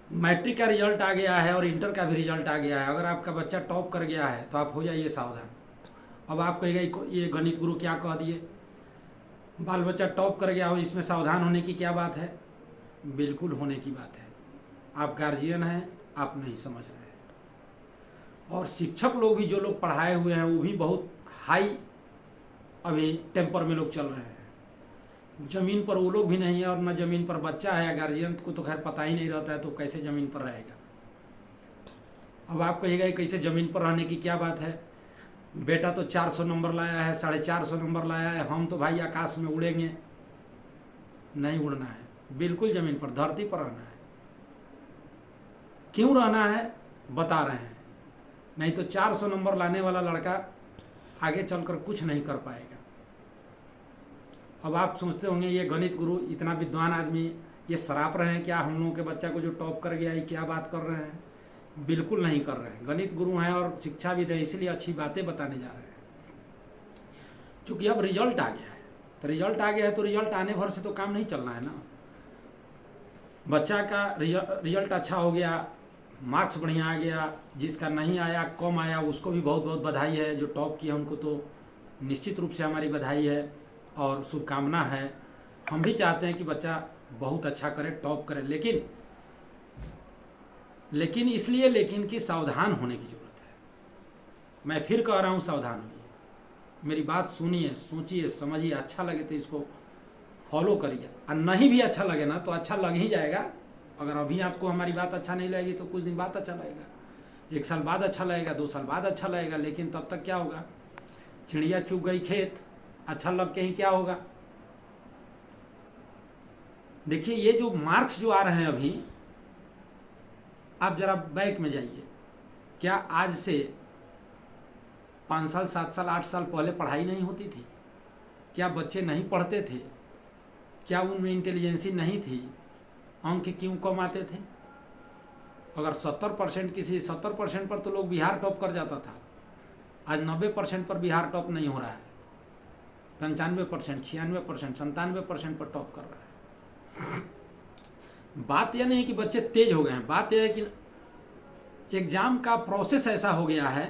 Matric का result आ गया है और इंटर का भी रिजल्ट आ गया है। अगर आपका बच्चा टॉप कर गया है तो आप हो जाइए सावधान। अब आप कहिएगा ये गणित गुरु क्या कह दिए, बाल बच्चा टॉप कर गया हो, इसमें सावधान होने की क्या बात है? बिल्कुल होने की बात है। आप गार्जियन हैं, आप नहीं समझ रहे हैं। और शिक्षक लोग भी, जो लोग पढ़ाए हुए हैं, वो भी बहुत हाई अभी टेम्पर में लोग चल रहे हैं। ज़मीन पर वो लोग भी नहीं है, और न ज़मीन पर बच्चा है। या गार्जियन को तो खैर पता ही नहीं रहता है, तो कैसे ज़मीन पर रहेगा। अब आप कहिएगा कैसे ज़मीन पर रहने की क्या बात है? बेटा तो 400 नंबर लाया है, 450 नंबर लाया है, हम तो भाई आकाश में उड़ेंगे। नहीं उड़ना है, बिल्कुल ज़मीन पर, धरती पर रहना है। क्यों रहना है बता रहे हैं। नहीं तो 400 नंबर लाने वाला लड़का आगे चलकर कुछ नहीं कर पाएगा। अब आप सोचते होंगे ये गणित गुरु इतना विद्वान आदमी, ये सराप रहे हैं क्या हम लोगों के बच्चा को जो टॉप कर गया है? क्या बात कर रहे हैं? बिल्कुल नहीं कर रहे हैं। गणित गुरु हैं और शिक्षाविद हैं, इसलिए अच्छी बातें बताने जा रहे हैं। क्योंकि अब रिजल्ट आ गया है, तो रिजल्ट आ गया है तो रिजल्ट आने भर से तो काम नहीं चलना है ना। बच्चा का रिजल्ट अच्छा हो गया, मार्क्स बढ़िया आ गया, जिसका नहीं आया, कम आया, उसको भी बहुत बहुत बधाई है। जो टॉप किया उनको तो निश्चित रूप से हमारी बधाई है और शुभकामना है। हम भी चाहते हैं कि बच्चा बहुत अच्छा करे, टॉप करे, लेकिन इसलिए कि सावधान होने की ज़रूरत है। मैं फिर कह रहा हूँ, सावधान होइए। मेरी बात सुनिए, सोचिए, समझिए। अच्छा लगे तो इसको फॉलो करिए, और नहीं भी अच्छा लगे ना तो अच्छा लग ही जाएगा। अगर अभी आपको हमारी बात अच्छा नहीं लगेगी तो कुछ दिन बाद अच्छा लगेगा, 1 साल बाद अच्छा लगेगा, 2 साल बाद अच्छा लगेगा। लेकिन तब तक क्या होगा? चिड़िया चुग गई खेत, अच्छा लग के ही क्या होगा? देखिए, ये जो मार्क्स जो आ रहे हैं अभी, आप जरा बैक में जाइए। क्या आज से 5 साल, 7 साल, 8 साल पहले पढ़ाई नहीं होती थी? क्या बच्चे नहीं पढ़ते थे? क्या उनमें इंटेलिजेंसी नहीं थी? अंक क्यों कम आते थे? अगर 70% किसी 70% पर तो लोग बिहार टॉप कर जाता था। आज 90% पर बिहार टॉप नहीं हो रहा है, 95%, 96%, 97% पर टॉप कर रहा है। बात यह नहीं कि बच्चे तेज हो गए हैं, बात यह है कि एग्जाम का प्रोसेस ऐसा हो गया है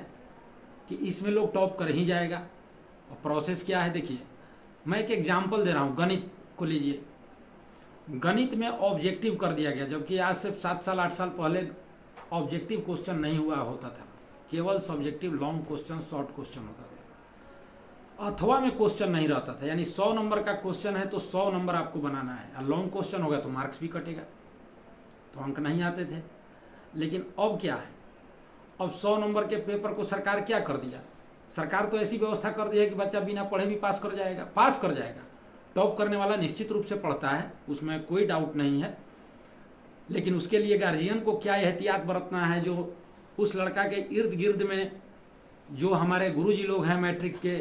कि इसमें लोग टॉप कर ही जाएगा। और प्रोसेस क्या है देखिए, मैं एक एग्जाम्पल दे रहा हूँ। गणित को लीजिए। गणित में ऑब्जेक्टिव कर दिया गया, जबकि आज से 7 साल 8 साल पहले ऑब्जेक्टिव क्वेश्चन नहीं हुआ होता था। केवल subjective long question, short question होता था। अथवा में क्वेश्चन नहीं रहता था, यानी 100 नंबर का क्वेश्चन है तो 100 नंबर आपको बनाना है, और लॉन्ग क्वेश्चन होगा तो मार्क्स भी कटेगा, तो अंक नहीं आते थे। लेकिन अब क्या है? अब 100 नंबर के पेपर को सरकार क्या कर दिया? सरकार तो ऐसी व्यवस्था कर दी है कि बच्चा बिना पढ़े भी पास कर जाएगा। टॉप करने वाला निश्चित रूप से पढ़ता है, उसमें कोई डाउट नहीं है। लेकिन उसके लिए गार्जियन को क्या एहतियात बरतना है, जो उस लड़का के इर्द गिर्द में जो हमारे गुरुजी लोग हैं मैट्रिक के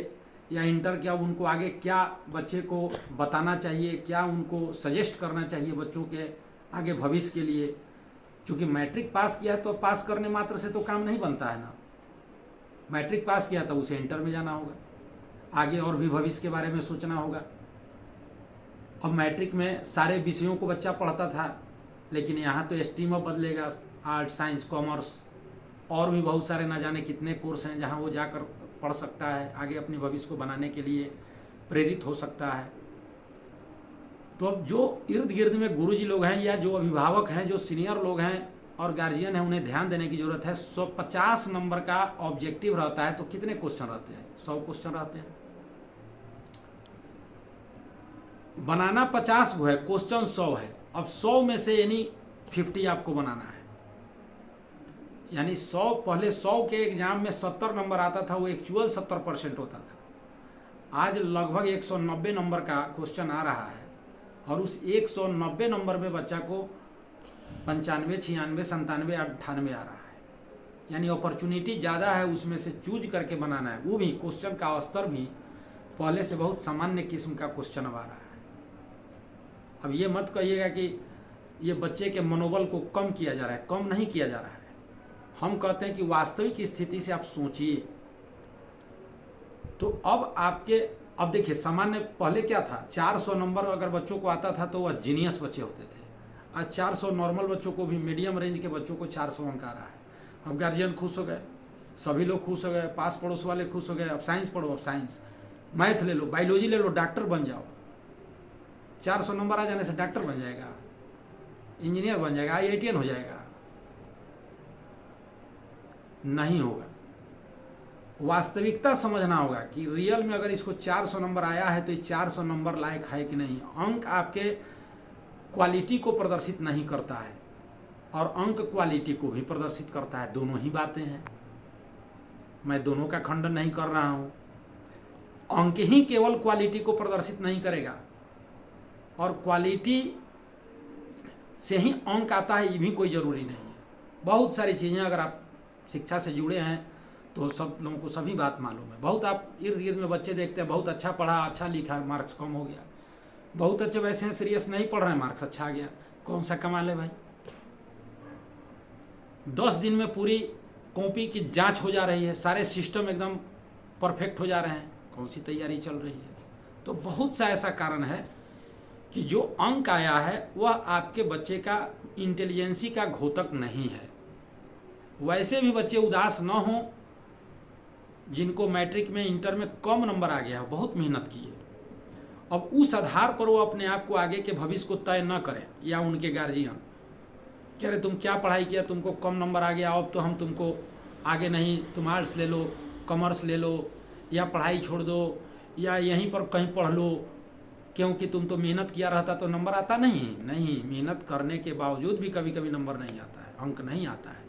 या इंटर के, अब उनको आगे क्या बच्चे को बताना चाहिए, क्या उनको सजेस्ट करना चाहिए बच्चों के आगे भविष्य के लिए। चूँकि मैट्रिक पास किया है तो पास करने मात्र से तो काम नहीं बनता है ना। मैट्रिक पास किया तो उसे इंटर में जाना होगा, आगे और भी भविष्य के बारे में सोचना होगा। अब मैट्रिक में सारे विषयों को बच्चा पढ़ता था, लेकिन यहाँ तो स्ट्रीम अब बदलेगा, आर्ट, साइंस, कॉमर्स, और भी बहुत सारे ना जाने कितने कोर्स हैं जहाँ वो जाकर पढ़ सकता है, आगे अपने भविष्य को बनाने के लिए प्रेरित हो सकता है। तो अब जो इर्द गिर्द में गुरुजी लोग हैं या जो अभिभावक हैं, जो सीनियर लोग हैं और गार्जियन हैं, उन्हें ध्यान देने की ज़रूरत है। 150 नंबर का ऑब्जेक्टिव रहता है तो कितने क्वेश्चन रहते हैं? 100 क्वेश्चन रहते हैं। बनाना 50 है, क्वेश्चन 100 है। अब 100 में से यानी 50 आपको बनाना है। यानी 100, पहले 100 के एग्जाम में 70 नंबर आता था, वो एक्चुअल 70% होता था। आज लगभग 190 नंबर का क्वेश्चन आ रहा है, और उस 190 नंबर में बच्चा को 95, 96, 97, 98 आ रहा है। यानी अपॉर्चुनिटी ज़्यादा है, उसमें से चूज करके बनाना है। वो भी क्वेश्चन का स्तर भी पहले से बहुत सामान्य किस्म का क्वेश्चन अब आ रहा है। अब ये मत कहिएगा कि ये बच्चे के मनोबल को कम किया जा रहा है, कम नहीं किया जा रहा है। हम कहते हैं कि वास्तविक स्थिति से आप सोचिए। तो अब देखिए, सामान्य पहले क्या था, 400 नंबर अगर बच्चों को आता था तो वह जीनियस बच्चे होते थे, आज 400 नॉर्मल बच्चों को भी, मीडियम रेंज के बच्चों को 400 अंक आ रहा है। अब गार्जियन खुश हो गए, सभी लोग खुश हो गए, पास पड़ोस वाले खुश हो गए। अब साइंस पढ़ो, अब साइंस, मैथ ले लो, बायोलॉजी ले लो, डॉक्टर बन जाओ। 400 नंबर आ जाने से डॉक्टर बन जाएगा, इंजीनियर बन जाएगा, IITian हो जाएगा? नहीं होगा। वास्तविकता समझना होगा कि रियल में अगर इसको 400 नंबर आया है तो ये 400 नंबर लायक है कि नहीं। अंक आपके क्वालिटी को प्रदर्शित नहीं करता है और अंक क्वालिटी को भी प्रदर्शित करता है, दोनों ही बातें हैं। मैं दोनों का खंडन नहीं कर रहा हूँ। अंक ही केवल क्वालिटी को प्रदर्शित नहीं करेगा और क्वालिटी से ही अंक आता है, ये भी कोई ज़रूरी नहीं है। बहुत सारी चीज़ें, अगर आप शिक्षा से जुड़े हैं तो सब लोगों को सभी बात मालूम है। बहुत आप इर्द गिर्द में बच्चे देखते हैं, बहुत अच्छा पढ़ा, अच्छा लिखा, मार्क्स कम हो गया। बहुत अच्छे वैसे हैं, सीरियस नहीं पढ़ रहे हैं, मार्क्स अच्छा आ गया। कौन सा कमाल है भाई? 10 दिन में पूरी कॉपी की जांच हो जा रही है, सारे सिस्टम एकदम परफेक्ट हो जा रहे हैं, कौन सी तैयारी चल रही है? तो बहुत सा ऐसा कारण है कि जो अंक आया है वह आपके बच्चे का इंटेलिजेंसी का घोतक नहीं है। वैसे भी बच्चे उदास न हों जिनको मैट्रिक में, इंटर में कम नंबर आ गया हो, बहुत मेहनत की है। अब उस आधार पर वो अपने आप को, आगे के भविष्य को तय न करें, या उनके गार्जियन कह रहे तुम क्या पढ़ाई किया, तुमको कम नंबर आ गया, अब तो हम तुमको आगे नहीं, तुम आर्ट्स ले लो, कॉमर्स ले लो, या पढ़ाई छोड़ दो, या यहीं पर कहीं पढ़ लो, क्योंकि तुम तो मेहनत किया रहता तो नंबर आता नहीं। मेहनत करने के बावजूद भी कभी कभी नंबर नहीं आता है, अंक नहीं आता है।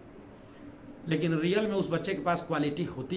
लेकिन रियल में उस बच्चे के पास क्वालिटी होती